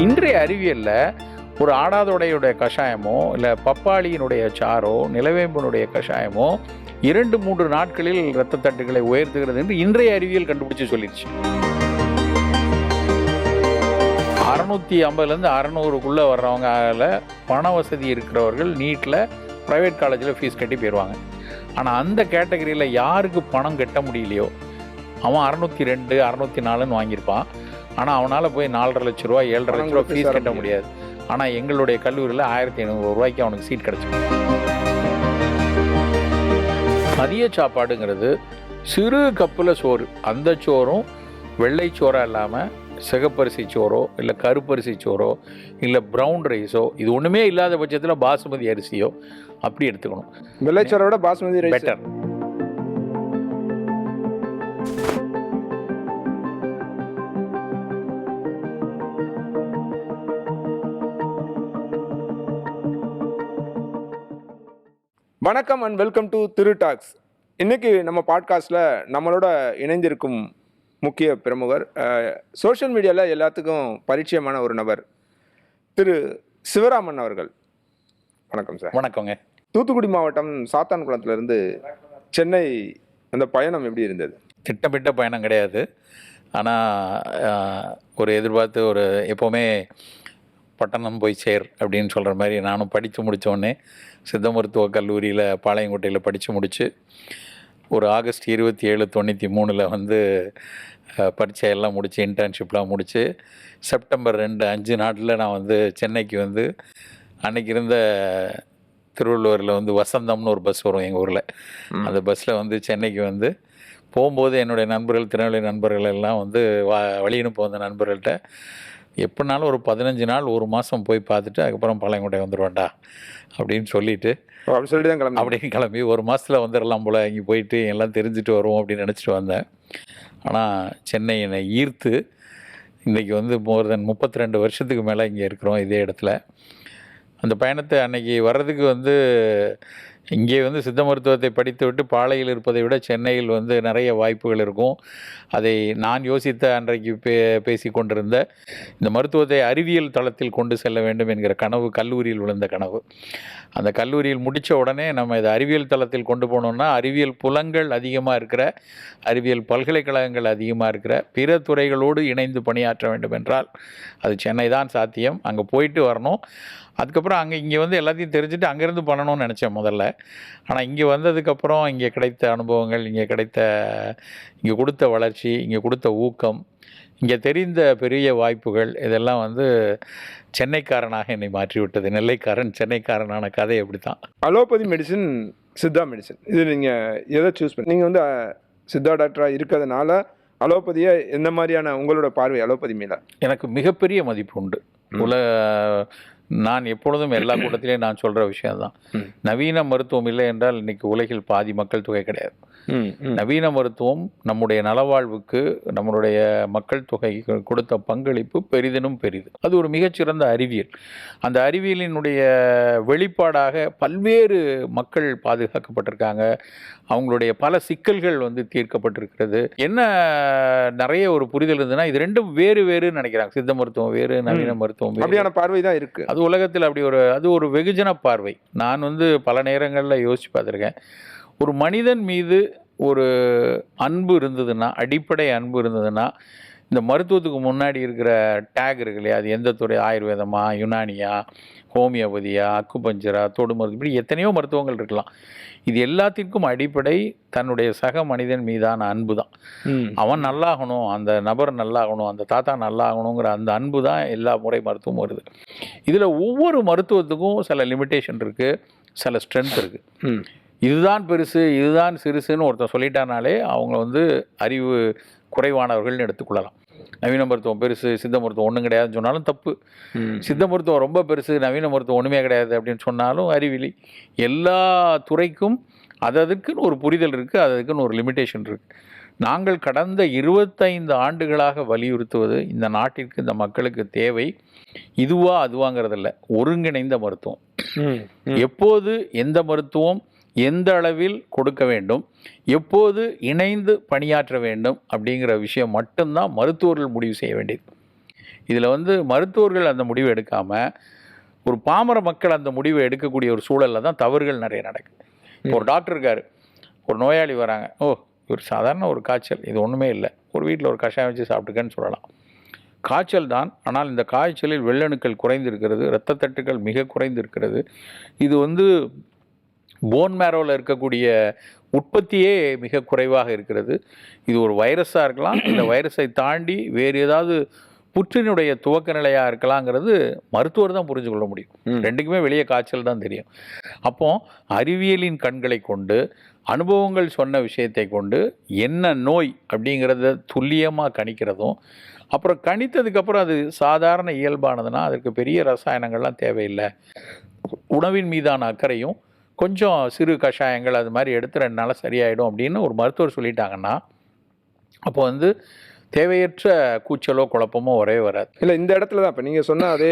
இன்றைய அறிவியலில் ஒரு ஆடாதொடையுடைய கஷாயமோ இல்லை பப்பாளியினுடைய சாரோ நிலவேம்பனுடைய கஷாயமோ 2-3 நாட்களில் இரத்த தட்டுகளை உயர்த்துகிறது என்று இன்றைய அறிவியல் கண்டுபிடிச்சு சொல்லிடுச்சு. 650லேருந்து 600க்குள்ளே வர்றவங்க பண வசதி இருக்கிறவர்கள் நீட்டில் ப்ரைவேட் காலேஜில் ஃபீஸ் கட்டி போயிடுவாங்க. ஆனால் அந்த கேட்டகரியில் யாருக்கு பணம் கட்ட முடியலையோ அவன் 602 604ன்னு வாங்கியிருப்பான். ஆனால் அவனால் போய் 4.5 லட்ச ரூபா 7.5 லட்ச ரூபா ஃபீஸ் கட்ட முடியாது. ஆனால் எங்களுடைய கல்லூரியில் 1500 ரூபாய்க்கு அவனுக்கு சீட் கிடச்சிடும். மதிய சாப்பாடுங்கிறது சிறு கப்பில் சோறு, அந்த சோறும் வெள்ளை சோறாக இல்லாமல் சிகப்பரிசி சோறோ இல்லை கருப்பரிசி சோறோ இல்லை ப்ரௌன் ரைஸோ, இது ஒன்றுமே இல்லாத பட்சத்தில் பாசுமதி அரிசியோ அப்படி எடுத்துக்கணும். வெள்ளைச்சோரை விட பாசுமதி ரைஸ் பெட்டர். வணக்கம் and welcome to Thiru talks. இன்னைக்கு நம்ம பாட்காஸ்டில் நம்மளோட இணைந்திருக்கும் முக்கிய பிரமுகர், சோஷியல் மீடியாவில் எல்லாத்துக்கும் பரிச்சயமான ஒரு நபர், திரு சிவராமன் அவர்கள். வணக்கம் சார். வணக்கங்க. தூத்துக்குடி மாவட்டம் சாத்தான்குளத்துலேருந்து சென்னை அந்த பயணம் எப்படி இருந்தது? திட்டமிட்ட பயணம் கிடையாது. ஆனால் ஒரு எதிர்பார்த்து ஒரு எப்போவுமே பட்டணம் போய் சேர் அப்படின்னு சொல்கிற மாதிரி நானும் படித்து முடித்தோடனே சித்த மருத்துவ கல்லூரியில் பாளையங்கோட்டையில் படித்து முடித்து ஒரு ஆகஸ்ட் 27, 93 வந்து பரீட்சையெல்லாம் முடித்து இன்டர்ன்ஷிப்லாம் முடித்து செப்டம்பர் 2 5 நாட்டில் நான் வந்து சென்னைக்கு வந்து அன்றைக்கி இருந்த திருவள்ளூரில் வந்து வசந்தம்னு ஒரு பஸ் வரும் எங்கள் ஊரில். அந்த பஸ்ஸில் வந்து சென்னைக்கு வந்து போகும்போது என்னுடைய நண்பர்கள், திருநெல்வேலி நண்பர்கள் எல்லாம் வந்து வழியினும் போந்த நண்பர்கள்ட்ட எப்படினாலும் ஒரு 15 நாள் 1 மாதம் போய் பார்த்துட்டு அதுக்கப்புறம் பாளையங்கோட்டை வந்துடுவேண்டா அப்படின்னு சொல்லிட்டு அப்படின்னு கிளம்பி 1 மாதத்தில் வந்துடலாம் போல், இங்கே போயிட்டு எல்லாம் தெரிஞ்சுட்டு வருவோம் அப்படின்னு நினச்சிட்டு வந்தேன். ஆனால் சென்னை என்னை ஈர்த்து இன்றைக்கி வந்து மோர் தென் 32 வருஷத்துக்கு மேலே இங்கே இருக்கிறோம் இதே இடத்துல. அந்த பயணத்தை அன்னைக்கு வர்றதுக்கு வந்து இங்கே வந்து சித்த மருத்துவத்தை படித்து விட்டு பாளையில் இருப்பதை விட சென்னையில் வந்து நிறைய வாய்ப்புகள் இருக்கும். அதை நான் யோசித்த அன்றைக்கு பேசி கொண்டிருந்த இந்த மருத்துவத்தை அறிவியல் தளத்தில் கொண்டு செல்ல வேண்டும் என்கிற கனவு கல்லூரியில் விழுந்த கனவு. அந்த கல்லூரியில் முடித்த உடனே நம்ம இதை அறிவியல் தளத்தில் கொண்டு போனோம்னா அறிவியல் புலங்கள் அதிகமாக இருக்கிற, அறிவியல் பல்கலைக்கழகங்கள் அதிகமாக இருக்கிற பிற துறைகளோடு இணைந்து பணியாற்ற வேண்டும் என்றால் அது சென்னை தான் சாத்தியம். அங்கே போயிட்டு வரணும். அதுக்கப்புறம் இங்கே வந்து எல்லாத்தையும் தெரிஞ்சுட்டு அங்கேருந்து பண்ணணும்னு நினச்சேன் முதல்ல. ஆனால் இங்கே வந்ததுக்கப்புறம் இங்கே கிடைத்த அனுபவங்கள், இங்கே கொடுத்த வளர்ச்சி, இங்கே கொடுத்த ஊக்கம், இங்கே தெரிந்த பெரிய வாய்ப்புகள், இதெல்லாம் வந்து சென்னைக்காரனாக என்னை மாற்றிவிட்டது. நெல்லைக்காரன் சென்னைக்காரனான கதை அப்படி தான். அலோபதி மெடிசன், சித்தா மெடிசன், இது நீங்கள் எதை சூஸ் பண்ணி? நீங்கள் வந்து சித்தா டாக்டராக இருக்கிறதுனால அலோபதியை எந்த மாதிரியான உங்களோட பார்வை அலோபதி மேலே? எனக்கு மிகப்பெரிய மதிப்பு உண்டு. நான் எப்பொழுதும் எல்லா கூட்டத்திலையும் நான் சொல்கிற விஷயம்தான், நவீன மருத்துவம் இல்லை என்றால் இன்றைக்கி உலகில் பாதி மக்கள் தொகை கிடையாது. நவீன மருத்துவம் நம்முடைய நலவாழ்வுக்கு, நம்மளுடைய மக்கள் தொகைக்கு கொடுத்த பங்களிப்பு பெரிதினும் பெரிது. அது ஒரு மிகச்சிறந்த அறிவியல். அந்த அறிவியலினுடைய வெளிப்பாடாக பல்வேறு மக்கள் பாதுகாக்கப்பட்டிருக்காங்க. அவங்களுடைய பல சிக்கல்கள் வந்து தீர்க்கப்பட்டிருக்கிறது. என்ன நிறைய ஒரு புரிதல் இருந்ததுன்னா, இது ரெண்டும் வேறு வேறுன்னு நினைக்கிறாங்க. சித்த மருத்துவம் வேறு, நவீன மருத்துவம் அப்படியான பார்வை தான் இருக்குது. அது உலகத்தில் அப்படி அது ஒரு வெகுஜன பார்வை. நான் வந்து பல நேரங்களில் யோசிச்சு பார்த்துருக்கேன். ஒரு மனிதன் மீது ஒரு அன்பு இருந்ததுன்னா, அடிப்படை அன்பு இருந்ததுன்னா, இந்த மருத்துவத்துக்கு முன்னாடி இருக்கிற டேக் இருக்கு இல்லையா, அது எந்த துறை, ஆயுர்வேதமா, யுனானியா, ஹோமியோபதியா, அக்குபஞ்சரா, தொடு மருத்துவம், இப்படி எத்தனையோ மருத்துவங்கள் இருக்கலாம். இது எல்லாத்திற்கும் அடிப்படை தன்னுடைய சக மனிதன் மீதான அன்பு தான். அவன் நல்லாகணும், அந்த நபர் நல்லாகணும், அந்த தாத்தா நல்லாகணுங்கிற அந்த அன்பு தான் எல்லா முறை மருத்துவம் வருது. இதில் ஒவ்வொரு மருத்துவத்துக்கும் சில லிமிட்டேஷன் இருக்குது, சில ஸ்ட்ரென்த் இருக்குது. இதுதான் பெருசு, இதுதான் சிறுசுன்னு ஒருத்தர் சொல்லிட்டானாலே அவங்க வந்து அறிவு குறைவானவர்கள்னு எடுத்துக்கொள்ளலாம். நவீன மருத்துவம் பெருசு, சித்த மருத்துவம் ஒன்றும் கிடையாதுன்னு சொன்னாலும் தப்பு. சித்த மருத்துவம் ரொம்ப பெருசு, நவீன மருத்துவம் ஒன்றுமே கிடையாது அப்படின்னு சொன்னாலும் அறிவிலி. எல்லா துறைக்கும் அதுக்குன்னு ஒரு புரிதல் இருக்குது, அதுக்குன்னு ஒரு லிமிட்டேஷன் இருக்குது. நாங்கள் கடந்த 25 ஆண்டுகளாக வலியுறுத்துவது, இந்த நாட்டிற்கு, இந்த மக்களுக்கு தேவை இதுவா அதுவாங்கிறதில்ல, ஒருங்கிணைந்த மருத்துவம். எப்போது எந்த மருத்துவம் எந்த அளவில் கொடுக்க வேண்டும், எப்போது இணைந்து பணியாற்ற வேண்டும் அப்படிங்கிற விஷயம் மட்டும்தான் மருத்துவர்கள் முடிவு செய்ய வேண்டியது. இதில் வந்து மருத்துவர்கள் அந்த முடிவை எடுக்காமல் ஒரு பாமர மக்கள் அந்த முடிவை எடுக்கக்கூடிய ஒரு சூழலில் தான் தவறுகள் நிறைய நடக்குது. இப்போ ஒரு டாக்டர் இருக்கார், ஒரு நோயாளி வராங்க, இவர் சாதாரண ஒரு காய்ச்சல், இது ஒன்றுமே இல்லை, ஒரு வீட்டில் ஒரு கஷாயம் வச்சு சாப்பிட்டுக்கன்னு சொல்லலாம். காய்ச்சல் தான், ஆனால் இந்த காய்ச்சலில் வெள்ளணுக்கள் குறைந்திருக்கிறது, இரத்த தட்டுக்கள் மிக குறைந்திருக்கிறது. இது வந்து போன் மேரோவில் இருக்கக்கூடிய உற்பத்தியே மிக குறைவாக இருக்கிறது. இது ஒரு வைரஸாக இருக்கலாம், இந்த வைரஸை தாண்டி வேறு ஏதாவது புற்றினுடைய துவக்க நிலையாக இருக்கலாங்கிறது மருத்துவர் தான் புரிஞ்சு கொள்ள முடியும். ரெண்டுக்குமே வெளியே காய்ச்சல் தான் தெரியும். அப்போ அறிவியலின் கண்களை கொண்டு அனுபவங்கள் சொன்ன விஷயத்தை கொண்டு என்ன நோய் அப்படிங்கிறத துல்லியமாக கணிக்கிறதும், அப்புறம் கணித்ததுக்கப்புறம் அது சாதாரண இயல்பானதுன்னா அதற்கு பெரிய ரசாயனங்கள்லாம் தேவையில்லை, உணவின் மீதான அக்கறையும் கொஞ்சம் சிறு கஷாயங்கள் அது மாதிரி எடுத்து 2 நாள் சரியாயிடும் அப்படின்னு ஒரு மருத்துவர் சொல்லிட்டாங்கன்னா அப்போ வந்து தேவையற்ற கூச்சலோ குழப்பமோ வரவே வராது. இல்லை, இந்த இடத்துல தான் இப்போ நீங்கள் சொன்ன அதே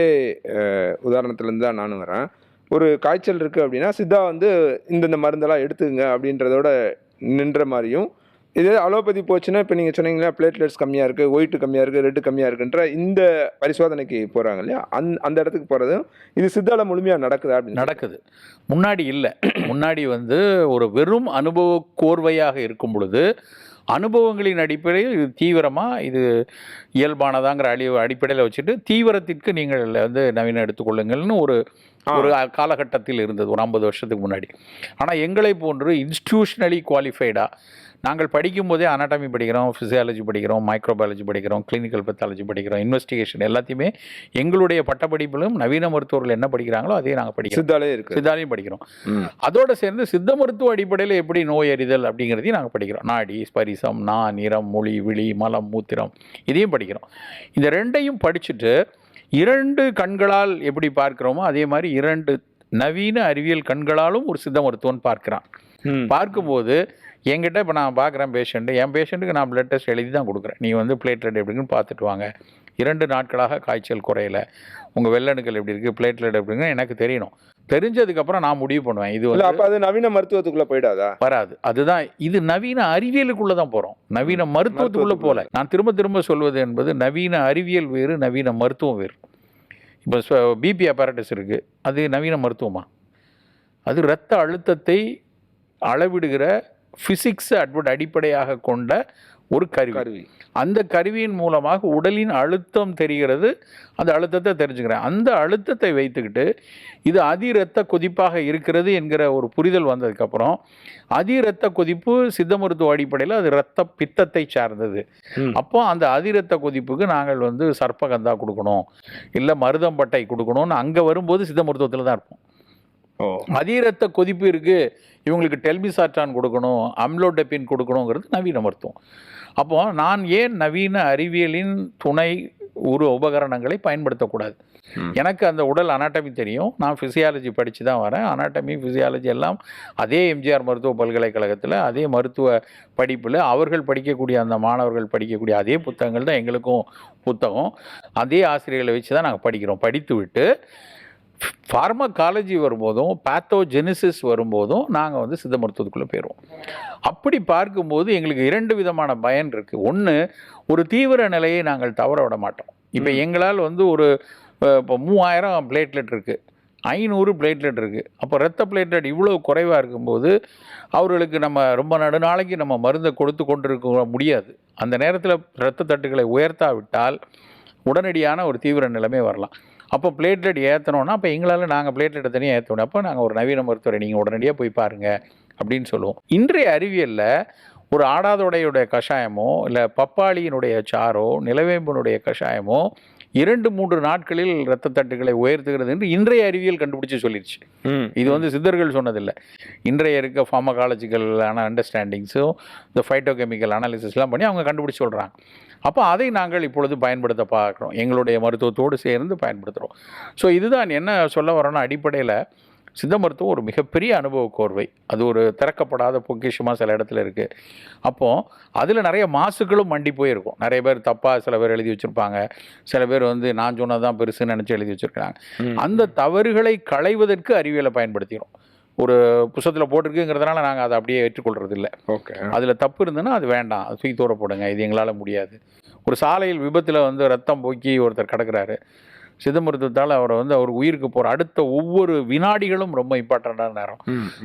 உதாரணத்துலேருந்து தான் நானும் வரேன். ஒரு காய்ச்சல் இருக்குது அப்படின்னா சித்தா வந்து இந்தந்த மருந்தெல்லாம் எடுத்துங்க அப்படின்றதோட நின்ற மாதிரியும், இதே அலோபதி போச்சுன்னா இப்போ நீங்கள் சொன்னீங்களா பிளேட்லெட்ஸ் கம்மியாக இருக்குது, ஒயிட்டு கம்மியாக இருக்குது, ரெட்டு கம்மியாக இருக்குன்ற இந்த பரிசோதனைக்கு போகிறாங்க இல்லையா, அந்த இடத்துக்கு போகிறதும் இது சித்தால முழுமையாக நடக்குதா? அப்படி நடக்குது. முன்னாடி இல்லை, முன்னாடி வந்து ஒரு வெறும் அனுபவ கோர்வையாக இருக்கும் பொழுது அனுபவங்களின் அடிப்படையில் இது தீவிரமாக இது இயல்பானதாங்கிற அடிப்படையில் வச்சுட்டு தீவிரத்திற்கு நீங்கள் வந்து நவீனம் எடுத்துக்கொள்ளுங்கள்னு ஒரு காலகட்டத்தில் இருந்தது, ஒரு 50 வருஷத்துக்கு முன்னாடி. ஆனால் எங்களை போன்று இன்ஸ்டிடியூஷனலி குவாலிஃபைடாக நாங்கள் படிக்கும்போதே அனாட்டமி படிக்கிறோம், ஃபிசியாலஜி படிக்கிறோம், மைக்ரோபயாலஜி படிக்கிறோம், கிளினிக்கல் பெத்தாலஜி படிக்கிறோம், இன்வெஸ்டிகேஷன் எல்லாத்தையுமே எங்களுடைய பட்டப்படிப்பிலும் நவீன மருத்துவர்கள் என்ன படிக்கிறாங்களோ அதே நாங்கள் படிக்கிறோம், சித்தாலையும் படிக்கிறோம். அதோடு சேர்ந்து சித்த மருத்துவ அடிப்படையில் எப்படி நோய் அறிதல் அப்படிங்கிறதையும் நாங்கள் படிக்கிறோம். நாடி, ஸ்பரிசம், நிறம், மொழி, விழி, மலம், மூத்திரம் இதையும் படிக்கிறோம். இந்த ரெண்டையும் படிச்சுட்டு 2 கண்களால் எப்படி பார்க்கிறோமோ அதே மாதிரி 2 நவீன அறிவியல் கண்களாலும் ஒரு சித்த மருத்துவன் பார்க்கிறான். பார்க்கும்போது என்கிட்ட இப்போ நான் பார்க்குறேன் பேஷண்ட்டு, என் பேஷண்ட்டுக்கு நான் பிளட் டெஸ்ட் எழுதி தான் கொடுக்குறேன், நீ வந்து பிளேட்லெட் எப்படின்னு பார்த்துட்டு வாங்க, 2 நாட்களாக காய்ச்சல் குறையல, உங்கள் வெள்ளணுக்கள் எப்படி இருக்குது, பிளேட்லெட் எப்படின்னு எனக்கு தெரியணும். தெரிஞ்சதுக்கப்புறம் நான் முடிவு பண்ணுவேன். இது வந்து அப்போ அது நவீன மருத்துவத்துக்குள்ளே போயிடாதா? வராது. அதுதான், இது நவீன அறிவியலுக்குள்ளே தான் போகிறோம், நவீன மருத்துவத்துக்குள்ளே போகல. நான் திரும்ப சொல்வது என்பது நவீன அறிவியல் வேறு, நவீன மருத்துவம் வேறு. இப்போ பிபி அப்பாரட்டஸ் இருக்குது, அது நவீன மருத்துவமா? அது இரத்த அழுத்தத்தை அளவிடுகிற ஃபிசிக்ஸை அடிப்படையாக கொண்ட ஒரு கருவி. அந்த கருவியின் மூலமாக உடலின் அழுத்தம் தெரிகிறது, அந்த அழுத்தத்தை தெரிஞ்சுக்கிறேன். அந்த அழுத்தத்தை வைத்துக்கிட்டு இது அதிரத்த கொதிப்பாக இருக்கிறது என்கிற ஒரு புரிதல் வந்ததுக்கப்புறம், அதிரத்த கொதிப்பு சித்த மருத்துவ அடிப்படையில் அது இரத்த பித்தத்தை சார்ந்தது. அப்போ அந்த அதிரத்த கொதிப்புக்கு நாங்கள் வந்து சர்ப்பகந்தா கொடுக்கணும், இல்லை மருதம்பட்டை கொடுக்கணும்னு அங்கே வரும்போது சித்த மருத்துவத்தில் தான் இருப்போம். அதிரத்த கொதிப்பு இருக்குது, இவங்களுக்கு டெல்மிசாட்டான் கொடுக்கணும், அம்லோடெப்பின் கொடுக்கணுங்கிறது நவீன மருத்துவம். அப்போது நான் ஏன் நவீன அறிவியலின் துணை உபகரணங்களை பயன்படுத்தக்கூடாது? எனக்கு அந்த உடல் அனாட்டமி தெரியும், நான் ஃபிசியாலஜி படித்து தான் வரேன். அனாட்டமி, ஃபிசியாலஜி எல்லாம் அதே எம்ஜிஆர் மருத்துவ பல்கலைக்கழகத்தில் அதே மருத்துவ படிப்பில் அவர்கள் படிக்கக்கூடிய அந்த மாணவர்கள் படிக்கக்கூடிய அதே புத்தகங்கள் தான் எங்களுக்கும் புத்தகம். அதே ஆசிரியர்களை வச்சு தான் நாங்கள் படிக்கிறோம். படித்து விட்டு ஃபார்மகாலஜி வரும்போதும் பேத்தோஜெனிசிஸ் வரும்போதும் நாங்கள் வந்து சித்த மருத்துவத்துக்குள்ளே போயிடுவோம். அப்படி பார்க்கும்போது எங்களுக்கு 2 விதமான பயன் இருக்குது. ஒன்று, ஒரு தீவிர நிலையை நாங்கள் தவற விட மாட்டோம். இப்போ எங்களால் வந்து ஒரு இப்போ 3000 பிளேட்லெட் இருக்குது, 500 பிளேட்லெட் இருக்குது. அப்போ ரத்த பிளேட்லெட் இவ்வளோ குறைவாக இருக்கும்போது அவர்களுக்கு நம்ம ரொம்ப நடுநாளைக்கு நம்ம மருந்தை கொடுத்து கொண்டிருக்க முடியாது. அந்த நேரத்தில் இரத்த தட்டுக்களை உயர்த்தாவிட்டால் உடனடியான ஒரு தீவிர நிலைமை வரலாம். அப்போ பிளேட்லெட் ஏற்றணுன்னா அப்போ எங்களால் நாங்கள் பிளேட்லெட்டை தனியாக ஏற்றணும். அப்போ நாங்கள் ஒரு நவீன மருத்துவரை நீங்கள் உடனடியாக போய் பாருங்கள் அப்படின்னு சொல்லுவோம். இன்றைய அறிவியலில் ஒரு ஆடாதோடையுடைய கஷாயமோ இல்லை பப்பாளியினுடைய சாரோ நிலவேம்பனுடைய கஷாயமோ 2-3 நாட்களில் இரத்த தட்டுக்களை உயர்த்துகிறது என்று இன்றைய அறிவியல் கண்டுபிடிச்சு சொல்லிடுச்சு. இது வந்து சித்தர்கள் சொன்னதில்லை. இன்றைய இருக்க ஃபார்மகாலஜிக்கலான அண்டர்ஸ்டாண்டிங்ஸும் இந்த ஃபைட்டோகெமிக்கல் அனாலிசிஸ்லாம் பண்ணி அவங்க கண்டுபிடிச்சி சொல்கிறாங்க. அப்போ அதை நாங்கள் இப்பொழுது பயன்படுத்த பார்க்குறோம், எங்களுடைய மருத்துவத்தோடு சேர்ந்து பயன்படுத்துகிறோம். ஸோ இதுதான் என்ன சொல்ல வரோன்னா, அடிப்படையில் சித்த மருத்துவம் ஒரு மிகப்பெரிய அனுபவ கோர்வை, அது ஒரு திறக்கப்படாத பொக்கிஷமாக சில இடத்துல இருக்குது. அப்போது அதில் நிறைய மாசுக்களும் மண்டி போயிருக்கும். நிறைய பேர் தப்பாக சில பேர் எழுதி வச்சுருப்பாங்க, சில பேர் வந்து நான் சொன்னதான் பெருசுன்னு நினச்சி எழுதி வச்சுருக்காங்க. அந்த தவறுகளை களைவதற்கு அறிவியலை பயன்படுத்திடும். ஒரு புத்தகத்தில் போட்டிருக்குங்கிறதுனால நாங்கள் அதை அப்படியே ஏற்றுக்கொள்கிறது இல்லை. ஓகே, அதில் தப்பு இருந்ததுன்னா அது வேண்டாம், அது தூக்கி தூர போடுங்க, இது எங்களால் முடியாது. ஒரு ஒரு சாலையில் விபத்தில் வந்து ரத்தம் போக்கி ஒருத்தர் கிடக்கிறாரு, சித்த மருத்துவத்தால் அவரை வந்து அவர் உயிருக்கு போகிற அடுத்த ஒவ்வொரு வினாடிகளும் ரொம்ப இம்பார்ட்டண்ட்டான நேரம்.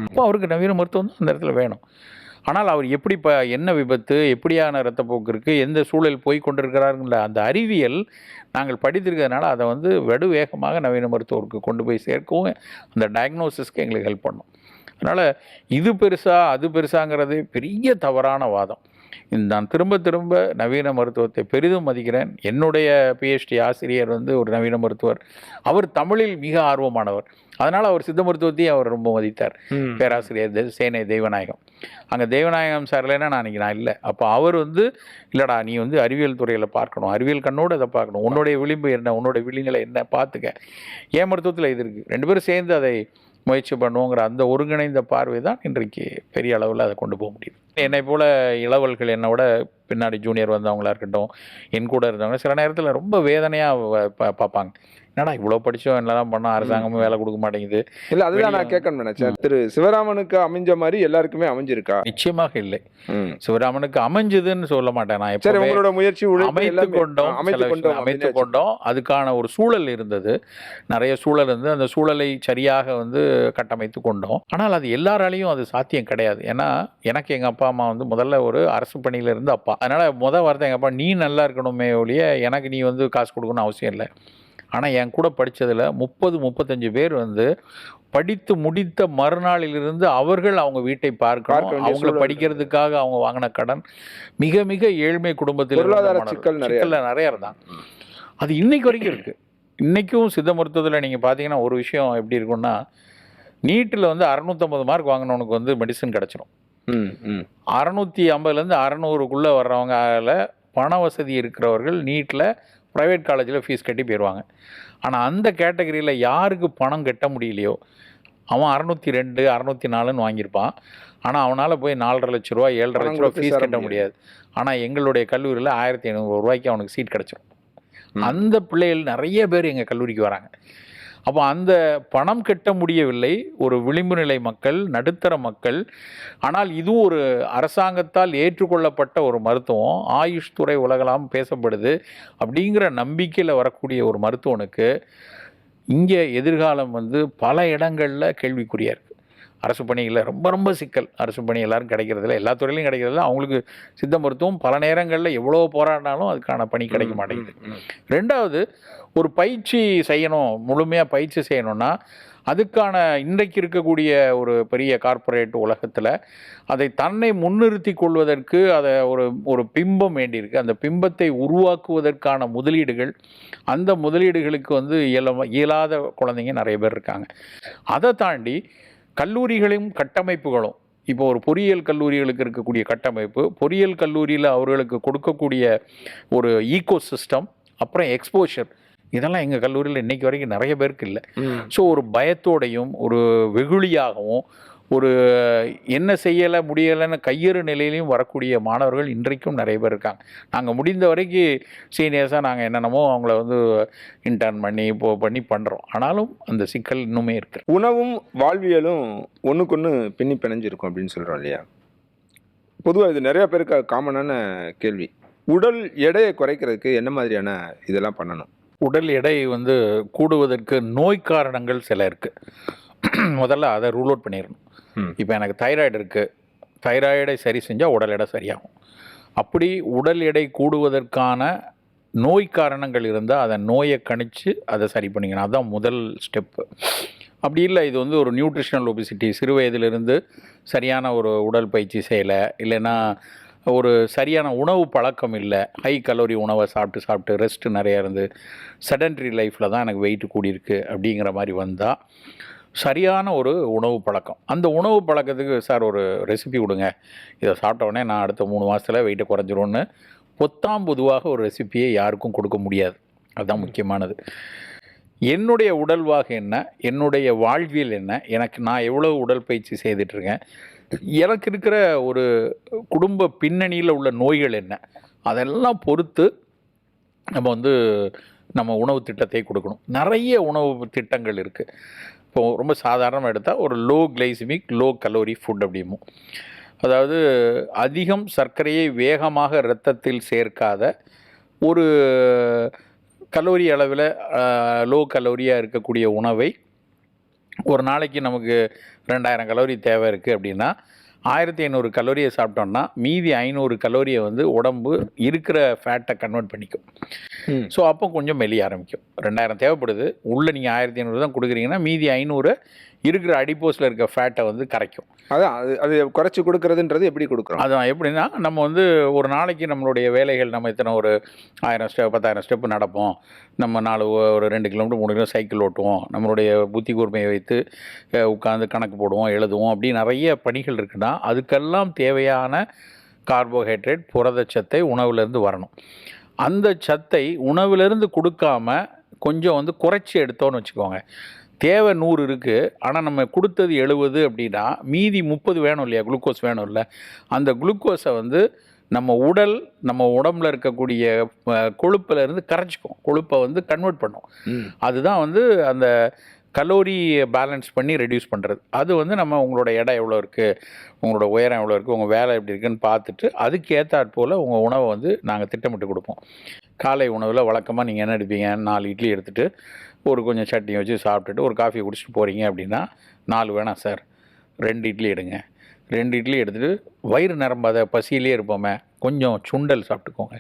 அப்போ அவருக்கு நவீன மருத்துவம் தான் அந்த இடத்துல வேணும். ஆனால் அவர் எப்படி என்ன விபத்து, எப்படியான இரத்தப்போக்கு இருக்குது, எந்த சூழல் போய் கொண்டிருக்கிறாருங்கிற அந்த அறிவியல் நாங்கள் படித்திருக்கிறதுனால அதை வந்து வெடு வேகமாக நவீன மருத்துவருக்கு கொண்டு போய் சேர்க்கவும் அந்த டயக்னோசிஸ்க்கு எங்களுக்கு ஹெல்ப் பண்ணும். அதனால் இது பெருசா அது பெருசாங்கிறது பெரிய தவறான வாதம். நான் திரும்ப திரும்ப நவீன மருத்துவத்தை பெரிதும் மதிக்கிறேன். என்னுடைய பிஹெச்டி ஆசிரியர் வந்து ஒரு நவீன மருத்துவர். அவர் தமிழில் மிக ஆர்வமானவர். அதனால் அவர் சித்த மருத்துவத்தையும் அவர் ரொம்ப மதித்தார். பேராசிரியர் சேனை தெய்வநாயகம். அங்கே தெய்வநாயகம் சார் இல்லைன்னா நான் இல்லை. அப்போ அவர் வந்து இல்லைடா நீ வந்து அறிவியல் துறையில் பார்க்கணும், அறிவியல் கண்ணோடு அதை பார்க்கணும், உன்னுடைய விளிம்பு என்ன, உன்னுடைய விளிங்களை என்ன பார்த்துக்க. என் மருத்துவத்தில் இது இருக்குது, 2 பேரும் சேர்ந்து அதை முயற்சி பண்ணுவோங்கிற அந்த ஒருங்கிணைந்த பார்வை தான் இன்றைக்கு பெரிய அளவில் அதை கொண்டு போக முடியும். என்னை போல் இளவல்கள் என்னை விட பின்னாடி ஜூனியர் வந்தவங்களா இருக்கட்டும், என் கூட இருந்தவங்க சில நேரத்தில் ரொம்ப வேதனையாக பார்ப்பாங்க. என்னடா இவ்வளோ படித்தோம் என்னெல்லாம் பண்ணால் அரசாங்கமும் வேலை கொடுக்க மாட்டேங்குது. இல்லை, அதுதான் நான் கேட்கணும்னு நினைச்சேன். திரு சிவராமனுக்கு அமைஞ்ச மாதிரி எல்லாருக்குமே அமைஞ்சிருக்கா? நிச்சயமாக இல்லை. சிவராமனுக்கு அமைஞ்சதுன்னு சொல்ல மாட்டேன். நான் சரி, உங்களோட முயற்சி அமைத்து கொண்டோம். அதுக்கான ஒரு சூழல் இருந்தது, நிறைய சூழல் இருந்து அந்த சூழலை சரியாக வந்து கட்டமைத்து கொண்டோம். ஆனால் அது எல்லாராலையும் அது சாத்தியம் கிடையாது. ஏன்னா எனக்கு எங்கள் அப்பா அம்மா வந்து முதல்ல ஒரு அரசு பணியில் இருந்து அப்பா. அதனால் வார்த்தை எங்கள் அப்பா, நீ நல்லா இருக்கணுமே ஒழிய எனக்கு நீ வந்து காசு கொடுக்கணும்னு அவசியம் இல்லை. ஆனால் என் கூட படித்ததில் 30-35 பேர் வந்து படித்து முடித்த மறுநாளிலிருந்து அவர்கள் அவங்க வீட்டை பார்க்கணும். அவங்கள படிக்கிறதுக்காக அவங்க வாங்கின கடன் மிக மிக ஏழ்மை குடும்பத்தில் சிக்கல் நிறைய இருந்தாங்க. அது இன்னைக்கு வரைக்கும் இருக்குது. இன்றைக்கும் சித்த மருத்துவத்தில் நீங்கள் பார்த்தீங்கன்னா ஒரு விஷயம் எப்படி இருக்குன்னா, நீட்டில் வந்து 650 மார்க் வாங்கினவனுக்கு வந்து மெடிசன் கிடச்சிரும். 650லேருந்து 600க்குள்ளே வர்றவங்க பண வசதி இருக்கிறவர்கள் நீட்டில் ப்ரைவேட் காலேஜில் ஃபீஸ் கட்டி போயிடுவாங்க. ஆனால் அந்த கேட்டகரியில் யாருக்கு பணம் கட்ட முடியலையோ அவன் 602 604ன்னு வாங்கியிருப்பான். ஆனால் அவனால் போய் 4.5 லட்ச ரூபா 7.5 லட்ச ரூபா ஃபீஸ் கட்ட முடியாது. ஆனால் எங்களுடைய கல்லூரியில் 1500 ரூபாய்க்கு அவனுக்கு சீட் கிடச்சிடும். அந்த பிள்ளைகள் நிறைய பேர் எங்கள் கல்லூரிக்கு வராங்க. அப்போ அந்த பணம் கட்ட முடியவில்லை ஒரு விளிம்பு நிலை மக்கள், நடுத்தர மக்கள். ஆனால் இதுவும் ஒரு அரசாங்கத்தால் ஏற்றுக்கொள்ளப்பட்ட ஒரு மருத்துவம், ஆயுஷ் துறை உலகலாம் பேசப்படுது அப்படிங்கிற நம்பிக்கையில் வரக்கூடிய ஒரு மருத்துவனுக்கு இங்கே எதிர்காலம் வந்து பல இடங்களில் கேள்விக்குறியாக இருக்குது. அரசு பணிகளில் ரொம்ப ரொம்ப சிக்கல். அரசு பணி எல்லாரும் கிடைக்கிறதில்ல, எல்லா துறையிலையும் கிடைக்கிறதில்ல. அவங்களுக்கு சித்த மருத்துவம் பல நேரங்களில் எவ்வளோ போராடினாலும் அதுக்கான பணி கிடைக்க மாட்டேங்குது. 2வது, ஒரு பயிற்சி செய்யணும், முழுமையாக பயிற்சி செய்யணும்னா அதுக்கான இன்றைக்கு இருக்கக்கூடிய ஒரு பெரிய கார்ப்பரேட் உலகத்தில் அதை தன்னை முன்னிறுத்தி கொள்வதற்கு அதை ஒரு பிம்பம் வேண்டியிருக்கு. அந்த பிம்பத்தை உருவாக்குவதற்கான முதலீடுகள், அந்த முதலீடுகளுக்கு வந்து இயலாத குழந்தைங்க நிறைய பேர் இருக்காங்க. அதை தாண்டி கல்லூரிகளின் கட்டமைப்புகளும், இப்போ ஒரு பொறியியல் கல்லூரிகளுக்கு இருக்கக்கூடிய கட்டமைப்பு, பொறியியல் கல்லூரியில் அவர்களுக்கு கொடுக்கக்கூடிய ஒரு ஈகோ சிஸ்டம், அப்புறம் எக்ஸ்போஷர், இதெல்லாம் எங்கள் கல்லூரியில் இன்றைக்கி வரைக்கும் நிறைய பேருக்கு இல்லை. ஸோ ஒரு பயத்தோடையும் ஒரு வெகுளியாகவும் ஒரு என்ன செய்யலை முடியலைன்னு கையறு நிலையிலையும் வரக்கூடிய மாணவர்கள் இன்றைக்கும் நிறைய பேர் இருக்காங்க. நாங்கள் முடிந்த வரைக்கும் சீனியர்ஸாக நாங்கள் என்னென்னமோ அவங்கள வந்து இன்டர்ன் பண்ணி பண்ணுறோம். ஆனாலும் அந்த சிக்கல் இன்னுமே இருக்குது. உணவும் வாழ்வியலும் ஒன்றுக்கொன்று பின்னி பிணைஞ்சிருக்கும் அப்படின்னு சொல்கிறோம் இல்லையா? பொதுவாக இது நிறைய பேருக்கு காமனான கேள்வி. உடல் எடையை குறைக்கிறதுக்கு என்ன மாதிரியான இதெல்லாம் பண்ணணும்? உடல் எடை வந்து கூடுவதற்கு நோய் காரணங்கள் சில இருக்குது. முதல்ல அதை ரூல் அவுட் பண்ணிடணும். இப்போ எனக்கு தைராய்டு இருக்குது, தைராய்டை சரி செஞ்சால் உடல் எடை சரியாகும். அப்படி உடல் எடை கூடுவதற்கான நோய் காரணங்கள் இருந்தால் அதை நோயை கணித்து அதை சரி பண்ணிக்கணும். அதுதான் முதல் ஸ்டெப்பு. அப்படி இல்லை, இது வந்து ஒரு நியூட்ரிஷனல் ஒபிசிட்டி, சிறு வயதிலிருந்து சரியான ஒரு உடல் பயிற்சி செய்யலை, இல்லைன்னா ஒரு சரியான உணவு பழக்கம் இல்லை, ஹை கலோரி உணவை சாப்பிட்டு ரெஸ்ட்டு நிறையா இருந்து செடன்ட்ரி லைஃப்பில் தான் எனக்கு வெயிட் கூடியிருக்கு அப்படிங்கிற மாதிரி வந்தால் சரியான ஒரு உணவு பழக்கம். அந்த உணவு பழக்கத்துக்கு சார் ஒரு ரெசிபி கொடுங்க, இதை சாப்பிட்டோடனே நான் அடுத்த 3 மாதத்தில் வெயிட்டை குறைஞ்சிரும்னு பொதுவாக ஒரு ரெசிப்பியை யாருக்கும் கொடுக்க முடியாது. அதுதான் முக்கியமானது. என்னுடைய உடல்வாகு என்ன, என்னுடைய வாழ்வியல் என்ன, நான் எவ்வளோ உடற்பயிற்சி செய்துட்ருக்கேன், எனக்கு இருக்கிற ஒரு குடும்ப பின்னணியில் உள்ள நோய்கள் என்ன, அதெல்லாம் பொறுத்து நம்ம உணவு திட்டத்தை கொடுக்கணும். நிறைய உணவு திட்டங்கள் இருக்குது. இப்போது ரொம்ப சாதாரணமாக எடுத்தால் ஒரு low glycemic low calorie food அப்படிமோ, அதாவது அதிகம் சர்க்கரையை வேகமாக இரத்தத்தில் சேர்க்காத ஒரு கலோரி அளவில் லோ கலோரியாக இருக்கக்கூடிய உணவை ஒரு நாளைக்கு நமக்கு 2000 கலோரி தேவை இருக்குது அப்படின்னா 1500 கலோரியை சாப்பிட்டோம்னா மீதி 500 கலோரியை வந்து உடம்பு இருக்கிற ஃபேட்டை கன்வெர்ட் பண்ணிக்கும். ஸோ அப்போ கொஞ்சம் மெலிய ஆரம்பிக்கும். 2000 தேவைப்படுது, உள்ளே நீங்கள் 1500 தான் கொடுக்குறீங்கன்னா மீதி 500 இருக்கிற அடிப்போஸில் இருக்க ஃபேட்டை வந்து கரைக்கும். அதான் அது குறைச்சி கொடுக்குறதுன்றது எப்படி கொடுக்குறோம்? அதான் எப்படின்னா, நம்ம வந்து ஒரு நாளைக்கு நம்மளுடைய வேலைகள் நம்ம இத்தனை ஒரு 1000 ஸ்டெப் 10,000 ஸ்டெப்பு நடப்போம், நம்ம ஒரு 2 கிலோமீட்டர் 3 கிலோமீட்டர் சைக்கிள் ஓட்டுவோம், நம்மளுடைய புத்தி கூர்மையை வைத்து உட்காந்து கணக்கு போடுவோம், எழுதுவோம், அப்படி நிறைய பணிகள் இருக்குன்னா அதுக்கெல்லாம் தேவையான கார்போஹைட்ரேட் புரதச்சத்தை உணவுலேருந்து வரணும். அந்த சத்தை உணவுலேருந்து கொடுக்காம கொஞ்சம் வந்து குறைச்சி எடுத்தோன்னு வச்சுக்கோங்க. தேவை 100 இருக்குது, ஆனால் நம்ம கொடுத்தது 70 அப்படின்னா மீதி 30 வேணும் இல்லையா, குளுக்கோஸ் வேணும் இல்லை. அந்த குளுக்கோஸை வந்து நம்ம உடம்புல இருக்கக்கூடிய கொழுப்பில் இருந்து கரைச்சிக்கும், கொழுப்பை வந்து கன்வெர்ட் பண்ணும். அதுதான் வந்து அந்த கலோரி பேலன்ஸ் பண்ணி ரெடியூஸ் பண்ணுறது. அது வந்து நம்ம உங்களோட எடை எவ்வளோ இருக்குது, உங்களோட உயரம் எவ்வளோ இருக்குது, உங்கள் வேலை எப்படி இருக்குதுன்னு பார்த்துட்டு அதுக்கு ஏற்றாற் போல் உங்கள் உணவை வந்து நாங்கள் திட்டமிட்டு கொடுப்போம். காலை உணவில் வழக்கமாக நீங்கள் என்ன எடுப்பீங்க, 4 இட்லி எடுத்துகிட்டு ஒரு கொஞ்சம் சட்னி வச்சு சாப்பிட்டுட்டு ஒரு காஃபி குடிச்சிட்டு போகிறீங்க அப்படின்னா 4 வேணாம் சார், 2 இட்லி எடுங்க. 2 இட்லி எடுத்துகிட்டு வயிறு நிரம்பாத பசியிலே இருப்போமே கொஞ்சம் சுண்டல் சாப்பிட்டுக்கோங்க,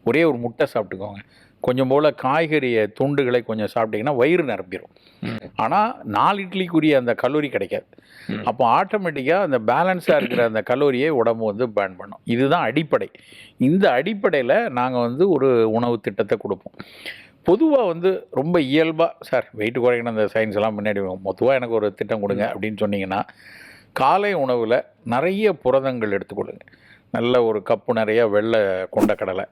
ஒரே ஒரு முட்டை சாப்பிட்டுக்கோங்க, கொஞ்சம் போல் காய்கறியை துண்டுகளை கொஞ்சம் சாப்பிட்டிங்கன்னா வயிறு நிரம்பிடும். ஆனால் 4 இட்லிக்குரிய அந்த கலோரி கிடைக்காது. அப்போ ஆட்டோமேட்டிக்காக அந்த பேலன்ஸாக இருக்கிற அந்த கலோரியை உடம்பு வந்து பேர்ன் பண்ணும். இதுதான் அடிப்படை. இந்த அடிப்படையில் நாங்கள் வந்து ஒரு உணவு திட்டத்தை கொடுப்போம். பொதுவாக வந்து ரொம்ப இயல்பாக சார் வெயிட் குறைக்கணும், அந்த சயின்ஸ் எல்லாம் முன்னாடி மொத்தமாக எனக்கு ஒரு திட்டம் கொடுங்க அப்படின்னு சொன்னீங்கன்னா காலை உணவில் நிறைய புரதங்கள் எடுத்துக்கொள்ளுங்க. நல்ல ஒரு கப்பு நிறைய வெள்ளை கொண்டக்கடலை,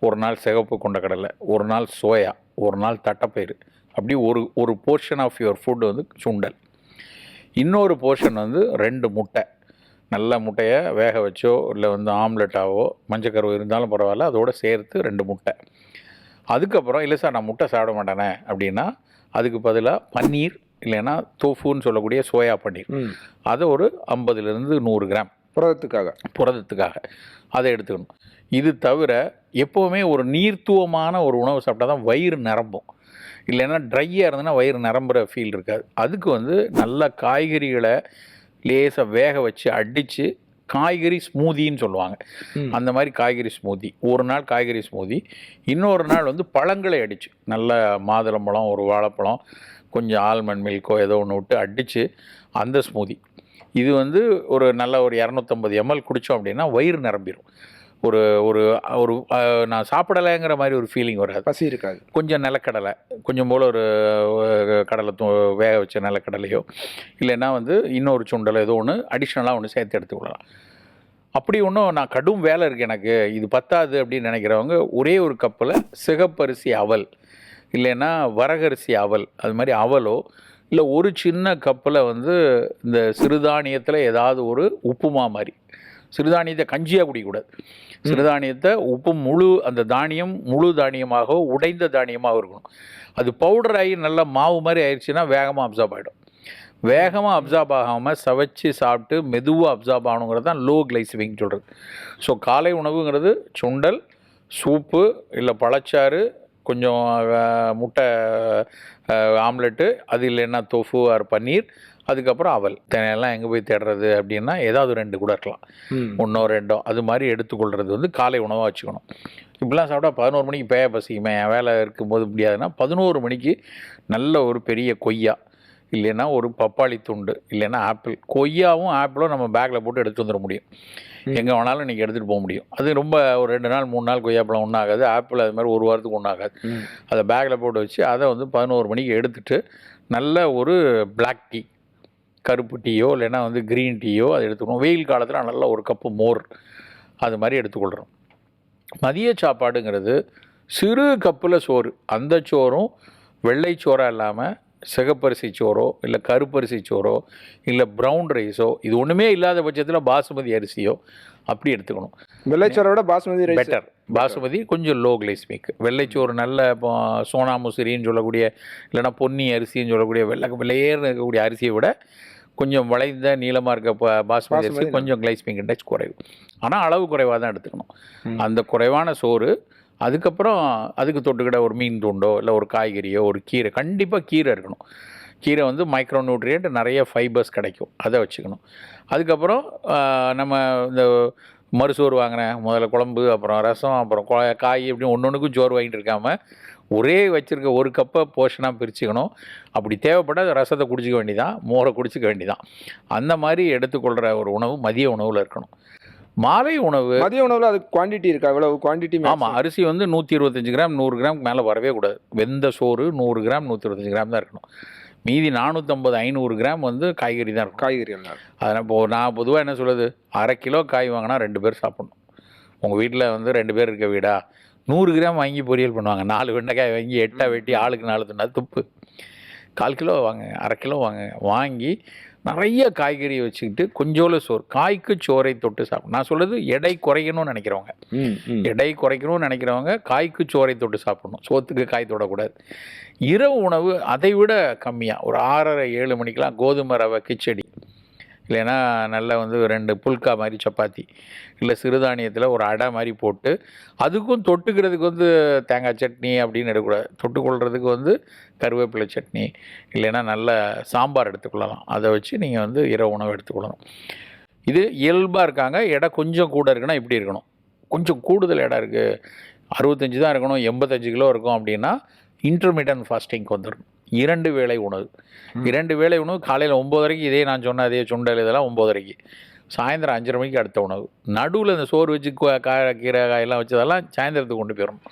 ஒரு நாள் சிகப்பு கொண்டக்கடலை, ஒரு நாள் சோயா, ஒரு நாள் தட்டைப்பயிறு, அப்படி ஒரு போர்ஷன் ஆஃப் யுவர் ஃபுட் வந்து சுண்டல். இன்னொரு போர்ஷன் வந்து 2 முட்டை, நல்ல முட்டையை வேக வச்சோ இல்லை வந்து ஆம்லெட்டாவோ மஞ்சக்கருவு இருந்தாலும் பரவாயில்ல, அதோடு சேர்த்து 2 முட்டை. அதுக்கப்புறம் இல்லை சார் நான் முட்டை சாப்பிட மாட்டேனே அப்படின்னா அதுக்கு பதிலாக பன்னீர் இல்லைன்னா சொல்லக்கூடிய சோயா பன்னீர், அதை ஒரு 50லேருந்து 100 கிராம் புரதத்துக்காக அதை எடுத்துக்கணும். இது தவிர எப்போவுமே ஒரு நீர்த்துவமான ஒரு உணவு சாப்பிட்டா தான் வயிறு நிரம்பும். இல்லைன்னா ட்ரையாக இருந்ததுன்னா வயிறு நிரம்புகிற ஃபீல் இருக்காது. அதுக்கு வந்து நல்ல காய்கறிகளை லேசாக வேக வச்சு அடித்து காய்கறி ஸ்மூதின்னு சொல்லுவாங்க. அந்த மாதிரி காய்கறி ஸ்மூதி, ஒரு நாள் காய்கறி ஸ்மூதி, இன்னொரு நாள் வந்து பழங்களை அடித்து நல்ல மாதுளம்பழம், ஒரு வாழைப்பழம், கொஞ்சம் ஆல்மண்ட் மில்க்கோ ஏதோ ஒன்று விட்டு அடித்து அந்த ஸ்மூதி. இது வந்து ஒரு நல்ல ஒரு 250 ml குடித்தோம் அப்படின்னா வயிறு நிரம்பிடும். ஒரு ஒரு ஒரு நான் சாப்பிடலைங்கிற மாதிரி ஒரு ஃபீலிங் வராது, பசி இருக்காது. கொஞ்சம் நிலக்கடலை, கொஞ்சம் போல் ஒரு கடலை வேக வச்ச நிலக்கடலையோ இல்லைன்னா வந்து இன்னொரு சுண்டலை ஏதோ ஒன்று அடிஷ்னலாக ஒன்று சேர்த்து எடுத்துக்கொள்ளலாம். அப்படி ஒன்றும் நான் கடும் வேலை இருக்குது எனக்கு இது பத்தாது அப்படின்னு நினைக்கிறவங்க ஒரே ஒரு கப்பில் சிகப்பரிசி அவல் இல்லைன்னா வரகரிசி அவல், அது மாதிரி அவலோ இல்லை ஒரு சின்ன கப்பில் வந்து இந்த சிறுதானியத்தில் ஏதாவது ஒரு உப்புமா மாதிரி, சிறுதானியத்தை கஞ்சியாக குடிக்கக்கூடாது, சிறுதானியத்தை உப்பு அந்த தானியம் முழு தானியமாக உடைந்த தானியமாக இருக்கணும். அது பவுடர் ஆகி நல்லா மாவு மாதிரி ஆயிடுச்சுன்னா வேகமாக அப்சார்ப் ஆகிடும். வேகமாக அப்சார்ப் ஆகாமல் சவைச்சு சாப்பிட்டு மெதுவாக அப்சார்ப் ஆகணுங்கிறது தான் லோ கிளைசிமிக்னு சொல்கிறது. ஸோ காலை உணவுங்கிறது சுண்டல், சூப்பு இல்லை பழச்சாறு, கொஞ்சம் முட்டை ஆம்லெட்டு, அது இல்லைன்னா தோஃபு ஆர் பன்னீர், அதுக்கப்புறம் அவல். தேனையெல்லாம் எங்கே போய் தேடுறது அப்படின்னா ஏதாவது 2 கூட இருக்கலாம், 1 2 அது மாதிரி எடுத்துக்கொள்கிறது வந்து காலை உணவாக வச்சுக்கணும். இப்படிலாம் சாப்பிட்டா 11 மணிக்கு பேய பசிக்குமே, என் வேலை இருக்கும்போது முடியாதுன்னா 11 மணிக்கு நல்ல ஒரு பெரிய கொய்யா இல்லைன்னா ஒரு பப்பாளி துண்டு இல்லைன்னா ஆப்பிள். கொய்யாவும் ஆப்பிளும் நம்ம பேக்கில் போட்டு எடுத்துகிட்டு வந்துட முடியும், எங்கே வேணாலும் நீங்கள் எடுத்துகிட்டு போக முடியும். அது ரொம்ப ஒரு 2 நாள் 3 நாள் கொய்யாப்பழம் ஒன்றும் ஆகாது, ஆப்பிள் அது மாதிரி 1 வாரத்துக்கு ஒன்றும் ஆகாது. அதை பேக்கில் போட்டு வச்சு அதை வந்து 11 மணிக்கு எடுத்துகிட்டு நல்ல ஒரு பிளாக் டீ, கருப்பு டீயோ இல்லைன்னா வந்து க்ரீன் டீயோ அதை எடுத்துக்கணும். வெயில் காலத்தில் நல்ல ஒரு கப்பு மோர் அது மாதிரி எடுத்துக்கொள்கிறோம். மதிய சாப்பாடுங்கிறது சிறு கப்பில் சோறு, அந்த சோறும் வெள்ளை சோறாக இல்லாமல் சிகப்பரிசி சோறோ இல்லை கருப்பரிசி சோறோ இல்லை ப்ரௌன் ரைஸோ, இது ஒன்றுமே இல்லாத பட்சத்தில் பாசுமதி அரிசியோ அப்படி எடுத்துக்கணும். வெள்ளைச்சோரோட பாசுமதி ரைஸ் பெட்டர். பாசுமதி கொஞ்சம் லோ கிளைஸ்மிக், வெள்ளைச்சோறு நல்ல இப்போ சோனா முசிறின்னு சொல்லக்கூடிய இல்லைன்னா பொன்னி அரிசின்னு சொல்லக்கூடிய வெள்ளையேன்னு இருக்கக்கூடிய அரிசியை விட கொஞ்சம் வளைந்த நீளமாக இருக்க பாசுமதி அரிசி கொஞ்சம் கிளைஸ்மிக் இண்டெக்ஸ் குறைவு, ஆனால் அளவு குறைவாக தான் எடுத்துக்கணும். அந்த குறைவான சோறு அதுக்கப்புறம் அதுக்கு தொட்டுக்கிட ஒரு மீன் துண்டோ இல்லை ஒரு காய்கறியோ ஒரு கீரை, கண்டிப்பாக கீரை இருக்கணும். கீரை வந்து மைக்ரோ நியூட்ரியன்ட் நிறைய ஃபைபர்ஸ் கிடைக்கும், அதை வச்சுக்கணும். அதுக்கப்புறம் நம்ம இந்த மறுசோறு வாங்கினேன், முதல்ல குழம்பு, அப்புறம் ரசம், அப்புறம் காய், இப்படி ஒன்று ஒன்றுக்கும் சோறு வாங்கிட்டு இருக்காமல் ஒரே வச்சுருக்க ஒரு கப்பை போர்ஷனாக பிரிச்சுக்கணும். அப்படி தேவைப்பட்டால் ரசத்தை குடிச்சிக்க வேண்டியதான், மோரை குடிச்சிக்க வேண்டியதான். அந்த மாதிரி எடுத்துக்கொள்கிற ஒரு உணவு மதிய உணவில் இருக்கணும். மாலை உணவு, மதிய உணவில் அது குவான்டிட்டி இருக்கா? எவ்வளவு குவான்டிட்டி? ஆமாம், அரிசி வந்து 125 கிராம் 100 கிராம் மேலே வரவே கூடாது. வெந்த சோறு 100 கிராம் 125 கிராம் தான் இருக்கணும். மீதி 450 500 கிராம் வந்து காய்கறி தான் இருக்கும். காய்கறி அதனால் இப்போது நான் பொதுவாக என்ன சொல்லுது, அரை கிலோ காய் வாங்கினா 2 பேர் சாப்பிட்ணும். உங்கள் வீட்டில் வந்து 2 பேர் இருக்க வீடா, 100 கிராம் வாங்கி பொரியல் பண்ணுவாங்க. 4 வெண்டைக்காய் வாங்கி 8 வெட்டி ஆளுக்கு 4 தின்னா துப்பு. 1/4 கிலோ வாங்க, அரை கிலோ வாங்க, வாங்கி நிறைய காய்கறியை வச்சுக்கிட்டு கொஞ்சோல சோறு, காய்க்கு சோறை தொட்டு சாப்பிடும். நான் சொல்கிறது எடை குறைக்கணும்னு நினைக்கிறவங்க, எடை குறைக்கணும்னு நினைக்கிறவங்க காய்க்கு சோறை தொட்டு சாப்பிடணும், சோத்துக்கு காய் தொடக்கூடாது. இரவு உணவு அதை விட கம்மியாக ஒரு 6:30 7 மணிக்கெலாம் கோதுமை ரவை கிச்சடி, இல்லைன்னா நல்லா வந்து 2 புல்கா மாதிரி சப்பாத்தி, இல்லை சிறுதானியத்தில் ஒரு அடை மாதிரி போட்டு, அதுக்கும் தொட்டுக்கிறதுக்கு வந்து தேங்காய் சட்னி அப்படின்னு எடுக்கக்கூடாது. தொட்டுக்கொள்கிறதுக்கு வந்து கருவேப்பிலை சட்னி, இல்லைன்னா நல்ல சாம்பார் எடுத்துக்கொள்ளலாம். அதை வச்சு நீங்கள் வந்து இரவு உணவு எடுத்துக்கொள்ளணும். இது இயல்பாக இருக்காங்க, எடை கொஞ்சம் கூட இருக்குன்னா இப்படி இருக்கணும். கொஞ்சம் கூடுதல் எடை இருக்குது, 65 தான் இருக்கணும், 85 கிலோ இருக்கும் அப்படின்னா இன்டர்மீடியன்ட் ஃபாஸ்டிங்க்கு வந்துடணும். 2 வேளை உணவு. 2 வேளை உணவு. காலையில் 9:30 இதே நான் சொன்ன அதே சுண்டல் இதெல்லாம் 9:30, சாயந்தரம் 5:30 மணிக்கு அடுத்த உணவு. நடுவில் இந்த சோறு வச்சு கீரை காயெல்லாம் வச்சதெல்லாம் சாயந்தரத்துக்கு கொண்டு போயிடணும்.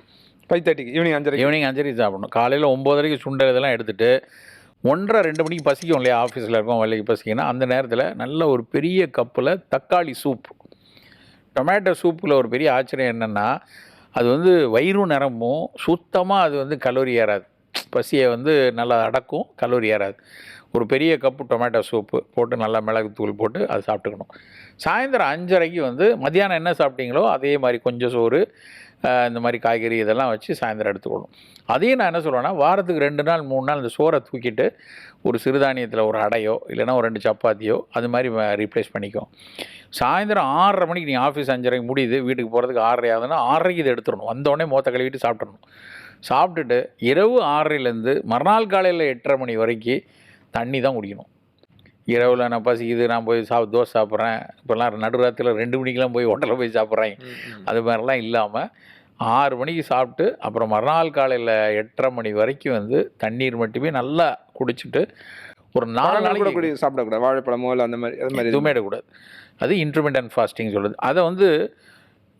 5:30 ஈவினிங் 5:30 சாப்பிடணும். காலையில் 9:30 சுண்டல் இதெல்லாம் எடுத்துகிட்டு 1:30 2 மணிக்கு பசிக்கும் இல்லையா, ஆஃபீஸில் இருக்கோம், வேலைக்கு பசிக்குன்னா அந்த நேரத்தில் நல்ல ஒரு பெரிய கப்பில் தக்காளி சூப். டொமேட்டோ சூப்பில் ஒரு பெரிய ஆச்சரியம் என்னென்னா, அது வந்து வயிறும் நிரம்பும், சுத்தமாக அது வந்து கலோரி ஏறாது, பசியை வந்து நல்லா அடக்கும், கலோரி ஏறாது. ஒரு பெரிய கப்பு டொமேட்டோ சூப்பு போட்டு நல்லா மிளகுத்தூள் போட்டு அதை சாப்பிட்டுக்கணும். சாயந்தரம் 5:30 வந்து மத்தியானம் என்ன சாப்பிட்டீங்களோ அதே மாதிரி கொஞ்சம் சோறு, இந்த மாதிரி காய்கறி இதெல்லாம் வச்சு சாயந்தரம் எடுத்துக்கணும். அதையும் நான் என்ன சொல்லுவேன்னா, வாரத்துக்கு 2 நாள் 3 நாள் இந்த சோறை தூக்கிட்டு ஒரு சிறுதானியத்தில் ஒரு அடையோ இல்லைன்னா ஒரு 2 சப்பாத்தியோ அது மாதிரி ரீப்ளேஸ் பண்ணிக்கும். சாயந்தரம் 6:30 மணிக்கு நீங்கள் ஆஃபீஸ் 5:30 முடியுது, வீட்டுக்கு போகிறதுக்கு 6:30 ஆகுதுன்னா 6:30 இதை எடுத்துடணும். வந்தோடனே மோத்த கழுவிட்டு சாப்பிட்றணும். சாப்பிட்டுட்டு இரவு 6:30லேருந்து மறுநாள் காலையில் 8:30 மணி வரைக்கும் தண்ணி தான் குடிக்கணும். இரவில் நான் பசிக்குது, நான் போய் தோசை சாப்பிட்றேன், இப்போல்லாம் நடுராத்திரில் 2 மணிக்கெலாம் போய் ஹோட்டலில் போய் சாப்பிட்றேன், அது மாதிரிலாம் இல்லாமல் 6 மணிக்கு சாப்பிட்டு அப்புறம் மறுநாள் காலையில் 8:30 மணி வரைக்கும் வந்து தண்ணீர் மட்டுமே நல்லா குடிச்சிட்டு ஒரு 4 நாளைக்கு சாப்பிடக்கூடாது. வாழைப்பழமோ இல்லை அந்த மாதிரி எதுவுமே எடுக்கக்கூடாது. அது இன்டர்மீடியன்ட் ஃபாஸ்டிங் சொல்லுது. அதை வந்து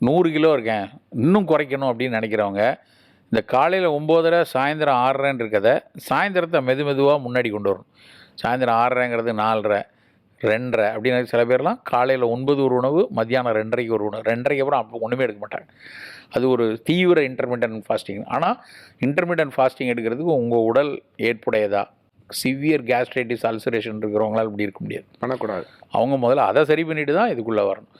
100 கிலோ இருக்கேன் இன்னும் குறைக்கணும் அப்படின்னு நினைக்கிறவங்க, இந்த காலையில் 9:30 சாயந்தரம் 6:30 இருக்கதை சாயந்தரத்தை மெதுவாக முன்னாடி கொண்டு வரணும். சாயந்தரம் 6:30ங்கிறது 4:30 2:30 அப்படின்னு. சில பேர்லாம் காலையில் 9 ஒரு உணவு, மத்தியானம் 2:30 ஒரு உணவு, 2:30 அப்புறம் அப்போ ஒன்றுமே எடுக்க மாட்டாங்க. அது ஒரு தீவிர இன்டர்மீடியன்ட் ஃபாஸ்டிங். ஆனால் இன்டர்மீடியன்ட் ஃபாஸ்டிங் எடுக்கிறதுக்கு உங்கள் உடல் ஏற்புடையதா, சிவியர் கேஸ்ட்ரைட்டிஸ் அல்சரேஷன் இருக்கிறவங்களால் இப்படி இருக்க முடியாது, பண்ணக்கூடாது. அவங்க முதல்ல அதை சரி பண்ணிட்டு தான் இதுக்குள்ளே வரணும்.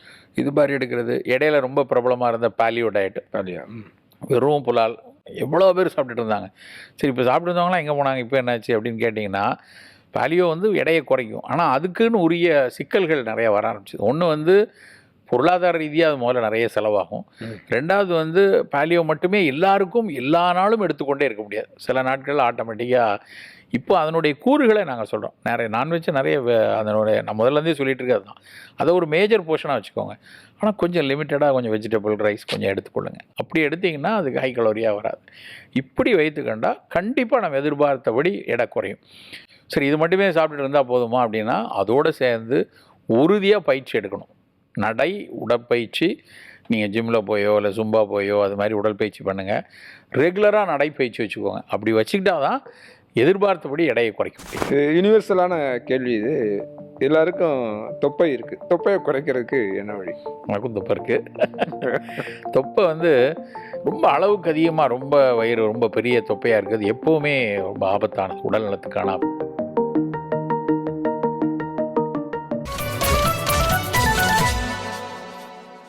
இது மாதிரி எடுக்கிறது. இடையில ரொம்ப பிரபலமாக இருந்த பாலியோ டயட்டு, வெறும் புலால் எவ்வளோ பேர் சாப்பிட்டுட்டு இருந்தாங்க. சரி, இப்போ சாப்பிட்டு இருந்தவங்களாம் எங்கே போனாங்க, இப்போ என்னாச்சு அப்படின்னு கேட்டிங்கன்னா, பாலியோ வந்து எடையை குறைக்கும், ஆனால் அதுக்குன்னு உரிய சிக்கல்கள் நிறைய வர ஆரம்பிச்சிது. ஒன்று வந்து பொருளாதார ரீதியாக அது முதல்ல நிறைய செலவாகும். 2வது வந்து பாலியோ மட்டுமே எல்லாருக்கும் எல்லா நாளும் எடுத்துக்கொண்டே இருக்க முடியாது. சில நாட்கள் ஆட்டோமேட்டிக்காக இப்போ அதனுடைய கூறுகளை நாங்கள் சொல்கிறோம். நிறைய நான்வெஜ் நிறைய அதனுடைய நான் முதல்லேருந்தே சொல்லிகிட்டு இருக்கிறது தான். அதை ஒரு மேஜர் போர்ஷனாக வச்சுக்கோங்க. ஆனால் கொஞ்சம் லிமிட்டடாக கொஞ்சம் வெஜிடபிள் ரைஸ் கொஞ்சம் எடுத்துக்கொள்ளுங்க. அப்படி எடுத்திங்கன்னா அதுக்கு ஹை கலோரியாக வராது. இப்படி வைத்துக்கண்டா கண்டிப்பாக நம்ம எதிர்பார்த்தபடி எடை குறையும். சரி, இது மட்டுமே சாப்பிட்டுட்டு இருந்தால் போதுமா அப்படின்னா, அதோடு சேர்ந்து உறுதியாக பயிற்சி எடுக்கணும். நடை உடற்பயிற்சி, நீங்கள் ஜிம்மில் போயோ இல்லை சும்பா போயோ அது மாதிரி உடற்பயிற்சி பண்ணுங்கள். ரெகுலராக நடைப்பயிற்சி வச்சுக்கோங்க. அப்படி வச்சுக்கிட்டா தான் எதிர்பார்த்தபடி எடையை குறைக்க முடியும். யூனிவர்சலான கேள்வி இது. எல்லாருக்கும் தொப்பை இருக்குது, தொப்பையை குறைக்கிறதுக்கு என்ன வழி? எனக்கும் தொப்பை இருக்குது. தொப்பை வந்து ரொம்ப அளவுக்கு அதிகமாக ரொம்ப வயிறு ரொம்ப பெரிய தொப்பையாக இருக்குது எப்போவுமே ரொம்ப ஆபத்தானது, உடல் நலத்துக்கான